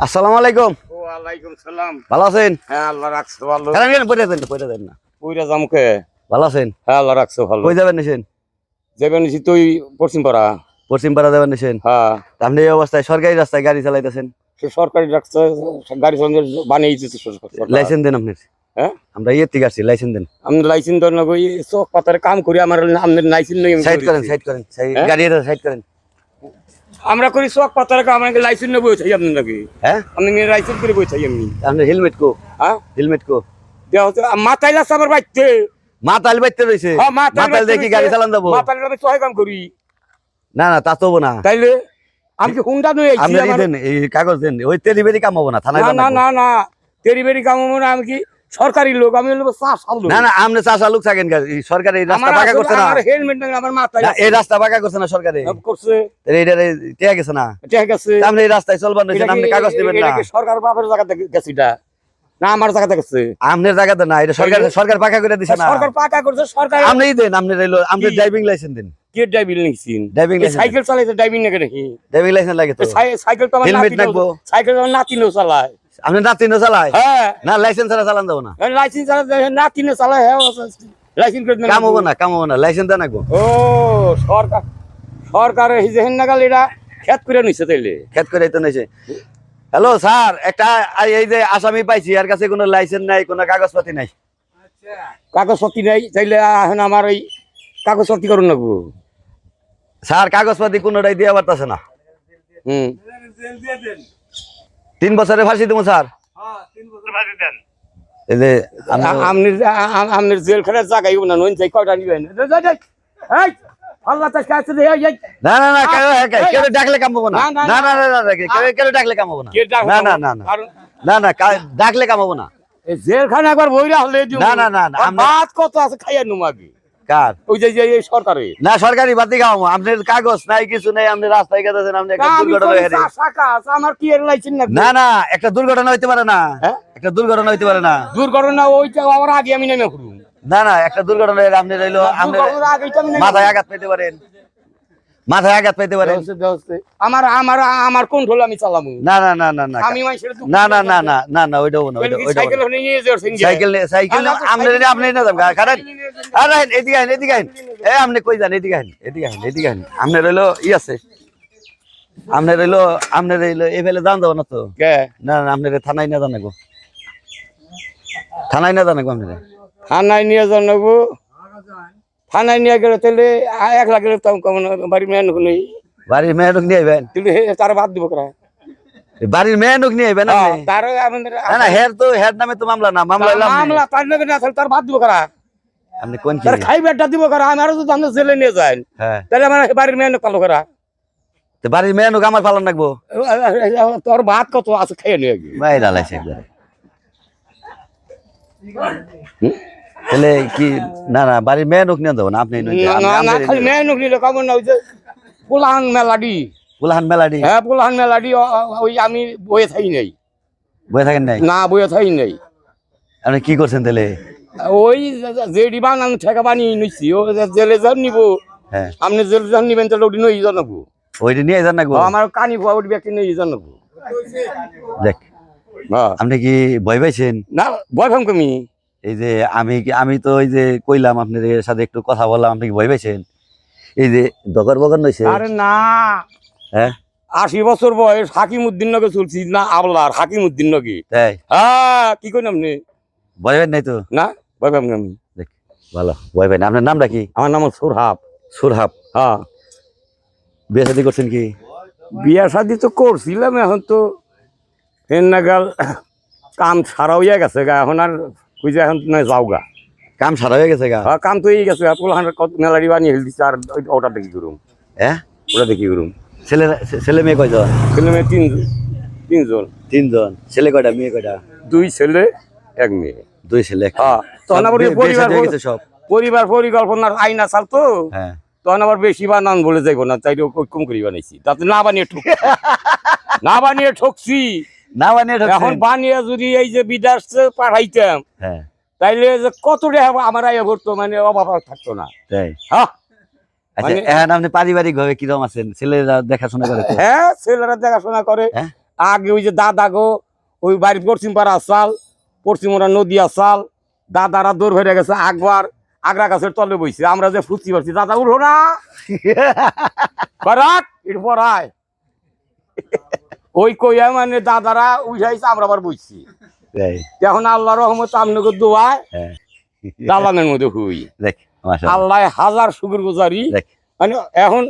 আসসালামু আলাইকুম। ওয়ালাইকুম সালাম। ভালো আছেন? হ্যাঁ, আল্লাহ রাখছে ভালো। পয়টা দেন না। কইরা যামকে? ভালো আছেন? হ্যাঁ, আল্লাহ রাখছে ভালো। কই যাবেন নিছেন? যাবেন নিছি তুই পশ্চিম পাড়া। পশ্চিম পাড়া যাবেন নিছেন? হ্যাঁ, আপনি এই অবস্থায় সরকারি রাস্তায় গাড়ি চালাইতেছেন? সে সরকারি রাখছে, গাড়ি সঙ্গে বানিয়ে দিতেছে সরকার। লাইসেন্স দেন আপনি। হ্যাঁ, আমরা ইয়ে থেকে আসছি, লাইসেন্স দেন। আমি লাইসেন্স ধরে না কই চোখ পাতারে কাম করি, আমার আপনার লাইসেন্স নেই। সাইড করেন, সাইড করেন, হ্যাঁ? গাড়ি সাইড করেন। আমরা করি চোখ পাতারে কাম, আমাকে লাইসেন্স নেই বই চাই আপনি নাকি? হ্যাঁ, আপনি লাইসেন্স করে বই চাই আমি। আপনার হেলমেট কো? হ্যাঁ, হেলমেট কো? দেওয়া হচ্ছে মাথায় লাগছে আমার বাইতে। মাতাল বাইতে রইছে। হ্যাঁ, মাতাল দেখি গাড়ি চালান দেবো? মাথায় আমি চয় কাম করি। না না, তা তো হবো না। তাইলে আমি কি হুন্ডা নই? আপনি দেন, এই কাগজ দেন। ওই তেরিবেরি কাম হবো না, থানায় না যান। না না না, তেরি বেরি কাম মনে আমি কি সরকারি লোক? আমি হলো চাষা। না না, আপনি চাষা লোক থাকেন, সরকারি রাস্তা পাকা করছে না। আমার হেলমেট নাই, আমার মাথায় না, এই রাস্তা পাকা করছে না সরকারে? করছে। এইটা টিয়া গেছে না? ঠিক আছে, আপনি এই রাস্তায় চলবার নইছেন, আপনি কাগজ দিবেন না। সরকার বাপের জায়গাতে গেছে এটা না আমার জায়গাতে গেছে? আপনার জায়গাতে না, এটা সরকার পাকা করে দিছে না। সরকার পাকা করছে, সরকার। আপনিই দেন, আপনি রইলো, আপনি ড্রাইভিং লাইসেন্স দেন। কে ড্রাইভিং নিছেন? ড্রাইভিং লাইসেন্স, সাইকেল চালাইতে ড্রাইভিং নাকি নাকি? ড্রাইভিং লাইসেন্স লাগে তো। সাইকেল তো আমার হেলমেট নাতি লাগবো। সাইকেল তো আমার নাতিনও চালায়। আপনি নাতিনও চালায়? হ্যাঁ, না, লাইসেন্স ছাড়া চালান যাবো না। লাইসেন্স চালায়, নাতিনও চালায়। হ্যাঁ, লাইসেন্স করে কাম হবো না, কাম হবো না, লাইসেন্স দেন আগো। ও সরকার, সরকারের হিজেন নাগাল এটা খেত করে নিছে তাইলে। খেত করে তো নিছে। হ্যালো স্যার, একটা এই যে আসামি পাইছি, এর কাছে কোনো লাইসেন্স নাই, কোনো কাগজপাতি নাই। কাগজপত্র নাই, তাইলে এখন আমার ওই কাগজপত্র করুন না গো। স্যার, কাগজপাতি কোনোটাই দিয়ে পারতেছে না। হুম, 3 বছরের ফাঁসি দেবো স্যার। এই যে আপনার জেলখানার জায়গায় না নইন যাই কয়টা নিবেন? আল্লাহ তার কাছে না না না, কেউ ডাকলে কাম হবো না। না না না না, কেউ ডাকলে কাম হবো না। না না না না না না, ডাকলে কাম হবো না। জেলখানা একবার বইরা হলে না না না না, ভাত কত আছে খাইয়া নুমাগে কার? ওই যে সরকারে না, সরকারি বাতি খাওয়াবো। আপনার কাগজ নাই, কিছু নাই, আপনি রাস্তায় গেছেন, আপনি একটা দুর্ঘটনা হয়ে গেছে। আমার কি এর লাইসেন্স না? না না, একটা দুর্ঘটনা হইতে পারে না। হ্যাঁ? একটা দুর্ঘটনা হইতে পারে না। দুর্ঘটনা ওইটা আমার আগে আমি নেমে করুন। না না, একটা দুর্ঘটনা হলে আপনি রইলো, আপনি মাথায় আঘাত পেতে পারেন, মাথায় আঘাত পেতে পারেন। আমার আমার আমার কন্ট্রোল আমি চালামু। না না না না না আমি মানুষের না না না না না না, ওইটাও না, ওইটাও সাইকেল নিয়ে যাচ্ছেন সাইকেল সাইকেল আপনি আপনি না যান কারণ। আরে এদিকে আইন, এদিকে আইন। আপনি কই যান? এদিকে আইন, এদিকে আইন, এদিকে আইন। আপনি রইলো আছে, আপনি রইলো এই ফেলে যান যাবো না তো। না না, আপনি থানায় না জানাবো, থানায় না জানাবো। আপনি থানায় নিয়ে জানাবো? থানায় নিয়ে গেলে তাহলে 1 লাখ গেলে বাড়ির মেয়ে নেই। বাড়ির মেয়েটুক নিয়ে আইবেন? তার বাদ দিব করা বাড়ির মেয়েটুক নিয়ে আইবেন? তার না, হের তো হের নামে তো মামলা না, মামলা মামলা তার নামে না, তার বাদ দিব করা। আপনি কোন কি তার খাইবারটা দিব করা। আমি আরো যদি আমরা জেলে নিয়ে যাই তাহলে আমার বাড়ির মেয়ে পালো করা। বাড়ির মেয়ে আমার পালন রাখবো? তোর ভাত কত আছে খাইয়ে নিয়ে ভাই ডালাইছে একবারে। তাহলে কি? না না, বাড়ির মেয়ে নোক নিয়ে যাবো না। আপনি খালি মেয়ে নুক নিলে কেমন না? ওই যে পোলাহান মেলাডি। পুলাহান মেলাডি? হ্যাঁ, পোলাহান মেলাডি। ওই আমি বয়ে থাই নাই। বয়ে থাকেন নাই? না, বয়ে থাই নাই। আপনি কি করছেন তাহলে? ওই জেডি বানান ঠেকা বানিয়ে নিচ্ছি। ও জেলে যান নিব। হ্যাঁ, আপনি জেলে যান নিবেন তাহলে ওটি নই জানাবো। ওইটা নিয়ে যান না গো? আমার কানি ভুয়া ওটি ব্যক্তি নেই জানাবো। দেখ, আপনি কি ভয় পাইছেন? না, ভয় ভাম কমি। এই যে আমি তো ওই যে কইলাম আপনার সাথে একটু কথা বললাম, আপনি কি ভয় পাইছেন? এই যে দগর বগর নইছে। আরে না, হ্যাঁ, 80 বছর বয়স হাকিমউদ্দিন নগে চলছি না আবলার হাকিমউদ্দিন নগে। তাই? হ্যাঁ, কি কইন আপনি? ভয় পাই নাই তো? না, ভয় পাম আমি। দেখ, ভালো, ভয় পাই না। আপনার নামটা কি? আমার নাম সুরহাব। সুরহাব? হ্যাঁ। বিয়ে শাদী করছেন কি? বিয়া শাদি তো করছিলাম, এখন তো হেন নাগাল কাম সারা হইয়া গেছে গা। এখন আর খুঁজে এখন নয় যাও গা। কাম সারা হয়ে গেছে গা? হ্যাঁ, কাম তো এই গেছে। পোলাহান মেলারি বানিয়ে হেল দিচ্ছে। আর ওটা দেখি করুম। হ্যাঁ, ওটা দেখি করুম। ছেলে মেয়ে কয়জন? ছেলে মেয়ে তিনজন। 3 জন। ছেলে কয়টা, মেয়ে কয়টা? 2 ছেলে 1 মেয়ে। 2 ছেলে। হ্যাঁ, তখন আবার সব পরিবার পরিকল্পনার আইনা চাল তো। হ্যাঁ, তখন আবার বেশি বানান বলে যাইব না, তাই কম করে বানাইছি। তাতে না বানিয়ে না বানিয়ে ঠকছি। না বানিয়ে এখন বানিয়ে যদি এই যে বিদেশ পাঠাইতাম, হ্যাঁ, তাইলে যে কত টাকা আমার আয় করতো, মানে অভাব থাকতো না। তাই? হ্যাঁ, আচ্ছা, এখন আপনি পারিবারিক ভাবে কিরকম আছেন? ছেলেরা দেখাশোনা করে? হ্যাঁ, ছেলেরা দেখাশোনা করে। আগে ওই যে দাদা গো ওই বাড়ির পশ্চিম পাড়া আসাল পশ্চিমরা নদী আসাল দাদারা দৌড় হয়ে গেছে আকবার আগ্রা গাছের তলে বইছে আমরা যে ফুচি পারছি দাদা উঠো না বারাক এর পড়ায় ওই কইয়া মানে দাদারা উঠাইছে আমরা আবার বইছি এই, এখন আল্লাহ রহমত আপনাকে দোয়ায় হ্যাঁ। দালানের মধ্যে হুই দেখ মাশাআল্লাহ আল্লাহ হাজার শুকুর গুজারি দেখ মানে এখন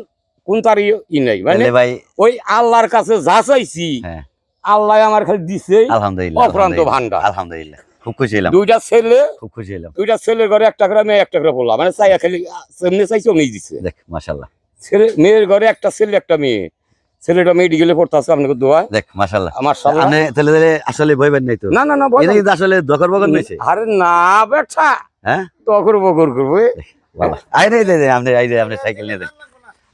কোন তারই ই নাই মানে তাহলে ভাই ওই আল্লাহর কাছে যা চাইছি হ্যাঁ আল্লাহ আমার খালি দিছে আলহামদুলিল্লাহ অফুরন্ত ভান্ডার। আলহামদুলিল্লাহ খুব খুশি হলাম দুইটা ছেলে খুব খুশি হলাম দুইটা ছেলের ঘরে একটা করে মেয়ে একটা করে বললাম মানে চাইয়া খালি এমনি চাইছি অমনি দিছে দেখ মাশাআল্লাহ ছেলে মেয়ের ঘরে একটা ছেলে একটা মেয়ে ছেলেটা মেডিকেলে পড়তে আছে আপনাকে দোয়ায় দেখ মাশাআল্লাহ আমার সামনে আপনি তাহলে আসলে ভয়বেন নাই তো না না না এটা কিন্তু আসলে দখর বগর নিছে আরে না বেটা হ্যাঁ তখন বকর করবো বাবা আই রে দে আপনি আই রে আপনি সাইকেল নিয়ে দেন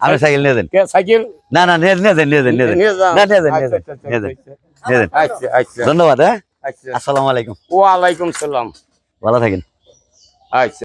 আপনি সাইকেল নিয়ে দেন কে সাইকেল না না নিয়ে নিয়ে দেন নিয়ে দেন নিয়ে দেন নিয়ে যান। না নিয়ে দেন নিয়ে আচ্ছা, দেন আচ্ছা, নিয়ে দেন আচ্ছা, নিয়ে দেন আচ্ছা আচ্ছা ধন্যবাদ হ্যাঁ আচ্ছা আসসালামু আলাইকুম ওয়ালাইকুম সালাম ভালো থাকেন আচ্ছা